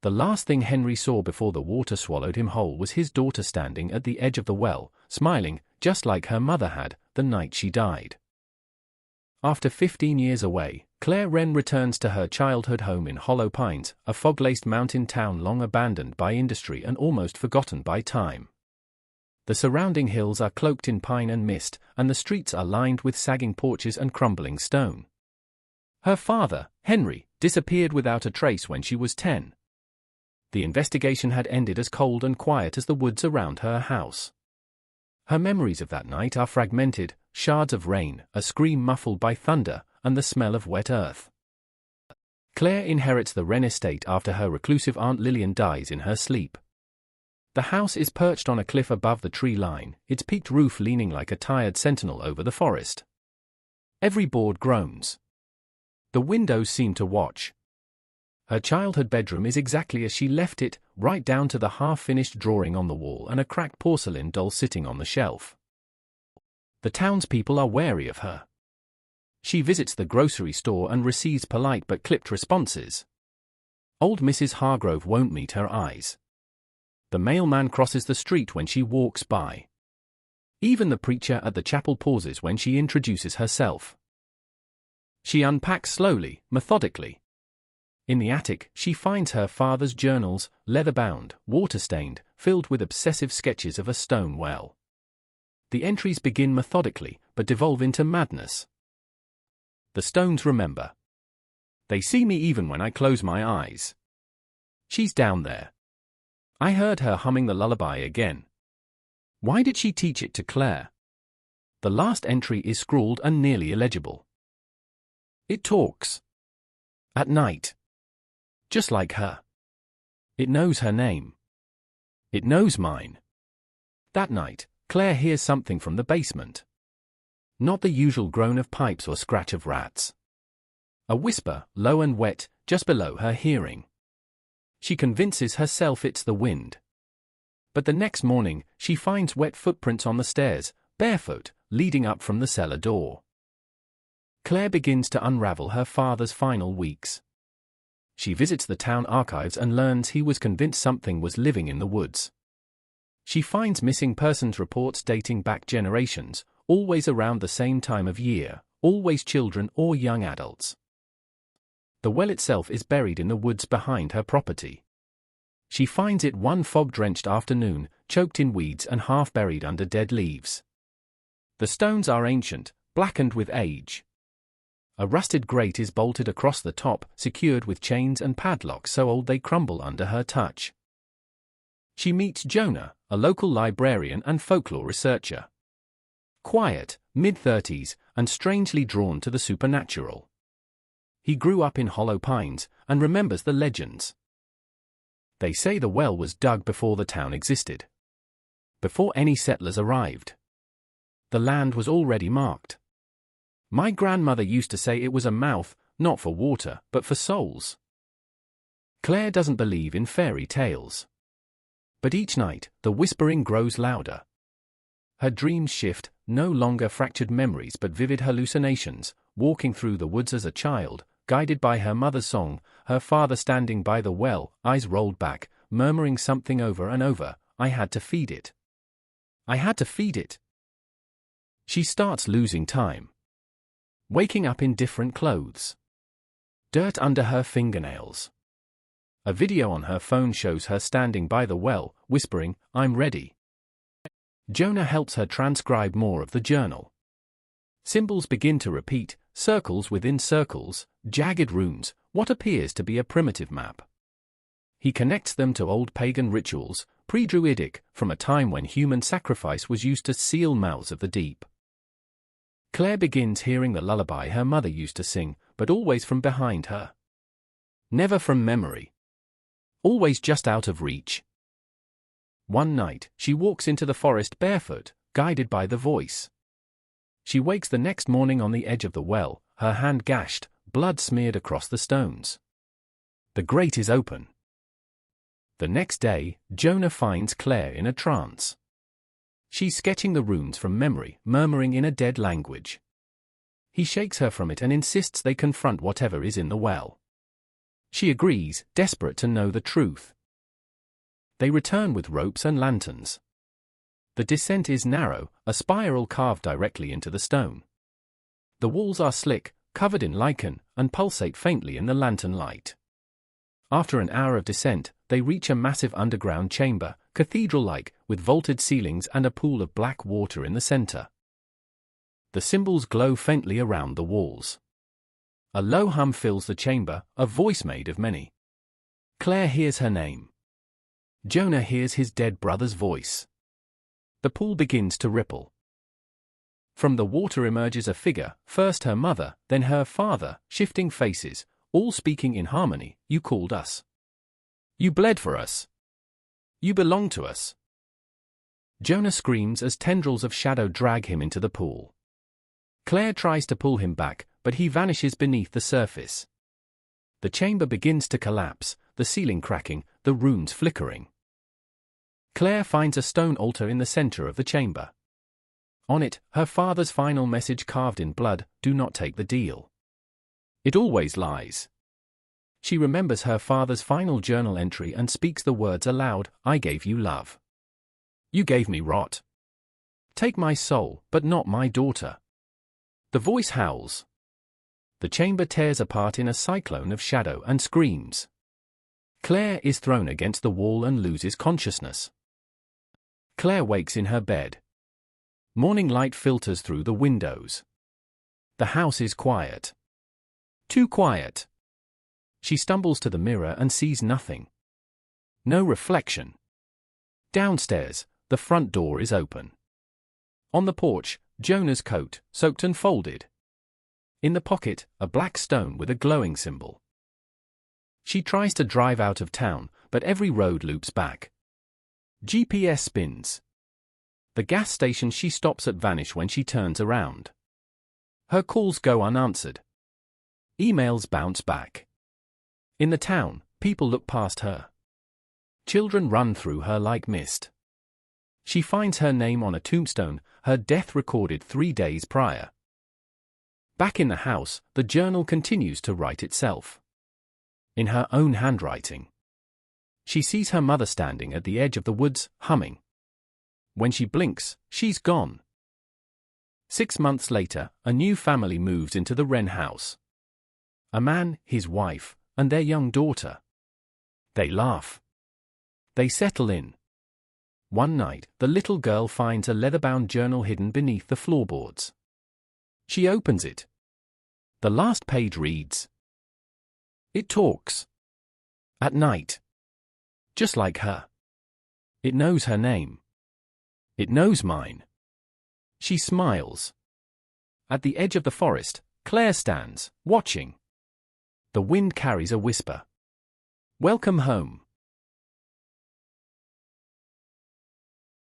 The last thing Henry saw before the water swallowed him whole was his daughter standing at the edge of the well, smiling, just like her mother had, the night she died. After 15 years away, Claire Wren returns to her childhood home in Hollow Pines, a fog-laced mountain town long abandoned by industry and almost forgotten by time. The surrounding hills are cloaked in pine and mist, and the streets are lined with sagging porches and crumbling stone. Her father, Henry, disappeared without a trace when she was 10. The investigation had ended as cold and quiet as the woods around her house. Her memories of that night are fragmented: shards of rain, a scream muffled by thunder, and the smell of wet earth. Claire inherits the Wren estate after her reclusive Aunt Lillian dies in her sleep. The house is perched on a cliff above the tree line, its peaked roof leaning like a tired sentinel over the forest. Every board groans. The windows seem to watch. Her childhood bedroom is exactly as she left it, right down to the half-finished drawing on the wall and a cracked porcelain doll sitting on the shelf. The townspeople are wary of her. She visits the grocery store and receives polite but clipped responses. Old Mrs. Hargrove won't meet her eyes. The mailman crosses the street when she walks by. Even the preacher at the chapel pauses when she introduces herself. She unpacks slowly, methodically. In the attic, she finds her father's journals, leather-bound, water-stained, filled with obsessive sketches of a stone well. The entries begin methodically, but devolve into madness. The stones remember. They see me even when I close my eyes. She's down there. I heard her humming the lullaby again. Why did she teach it to Claire? The last entry is scrawled and nearly illegible. It talks. At night. Just like her. It knows her name. It knows mine. That night, Claire hears something from the basement. Not the usual groan of pipes or scratch of rats. A whisper, low and wet, just below her hearing. She convinces herself it's the wind. But the next morning, she finds wet footprints on the stairs, barefoot, leading up from the cellar door. Claire begins to unravel her father's final weeks. She visits the town archives and learns he was convinced something was living in the woods. She finds missing persons reports dating back generations, always around the same time of year, always children or young adults. The well itself is buried in the woods behind her property. She finds it one fog-drenched afternoon, choked in weeds and half buried under dead leaves. The stones are ancient, blackened with age. A rusted grate is bolted across the top, secured with chains and padlocks so old they crumble under her touch. She meets Jonah, a local librarian and folklore researcher. Quiet, mid-30s, and strangely drawn to the supernatural. He grew up in Hollow Pines, and remembers the legends. They say the well was dug before the town existed. Before any settlers arrived. The land was already marked. My grandmother used to say it was a mouth, not for water, but for souls. Claire doesn't believe in fairy tales. But each night, the whispering grows louder. Her dreams shift, no longer fractured memories but vivid hallucinations, walking through the woods as a child, guided by her mother's song, her father standing by the well, eyes rolled back, murmuring something over and over, "I had to feed it. I had to feed it." She starts losing time. Waking up in different clothes. Dirt under her fingernails. A video on her phone shows her standing by the well, whispering, "I'm ready." Jonah helps her transcribe more of the journal. Symbols begin to repeat, circles within circles, jagged runes, what appears to be a primitive map. He connects them to old pagan rituals, pre-Druidic, from a time when human sacrifice was used to seal mouths of the deep. Claire begins hearing the lullaby her mother used to sing, but always from behind her. Never from memory. Always just out of reach. One night, she walks into the forest barefoot, guided by the voice. She wakes the next morning on the edge of the well, her hand gashed, blood smeared across the stones. The grate is open. The next day, Jonah finds Claire in a trance. She's sketching the runes from memory, murmuring in a dead language. He shakes her from it and insists they confront whatever is in the well. She agrees, desperate to know the truth. They return with ropes and lanterns. The descent is narrow, a spiral carved directly into the stone. The walls are slick, covered in lichen, and pulsate faintly in the lantern light. After an hour of descent, they reach a massive underground chamber, cathedral-like, with vaulted ceilings and a pool of black water in the center. The symbols glow faintly around the walls. A low hum fills the chamber, a voice made of many. Claire hears her name. Jonah hears his dead brother's voice. The pool begins to ripple. From the water emerges a figure, first her mother, then her father, shifting faces, all speaking in harmony. You called us. You bled for us. You belong to us. Jonah screams as tendrils of shadow drag him into the pool. Claire tries to pull him back, but he vanishes beneath the surface. The chamber begins to collapse, the ceiling cracking, the runes flickering. Claire finds a stone altar in the center of the chamber. On it, her father's final message carved in blood, "Do not take the deal. It always lies." She remembers her father's final journal entry and speaks the words aloud, "I gave you love. You gave me rot. Take my soul, but not my daughter." The voice howls. The chamber tears apart in a cyclone of shadow and screams. Claire is thrown against the wall and loses consciousness. Claire wakes in her bed. Morning light filters through the windows. The house is quiet. Too quiet. She stumbles to the mirror and sees nothing. No reflection. Downstairs, the front door is open. On the porch, Jonah's coat, soaked and folded. In the pocket, a black stone with a glowing symbol. She tries to drive out of town, but every road loops back. GPS spins. The gas station she stops at vanish when she turns around. Her calls go unanswered. Emails bounce back. In the town, people look past her. Children run through her like mist. She finds her name on a tombstone, her death recorded 3 days prior. Back in the house, the journal continues to write itself. In her own handwriting. She sees her mother standing at the edge of the woods, humming. When she blinks, she's gone. 6 months later, a new family moves into the Wren house. A man, his wife, and their young daughter. They laugh. They settle in. One night, the little girl finds a leather-bound journal hidden beneath the floorboards. She opens it. The last page reads. It talks. At night. Just like her. It knows her name. It knows mine. She smiles. At the edge of the forest, Claire stands, watching. The wind carries a whisper. Welcome home.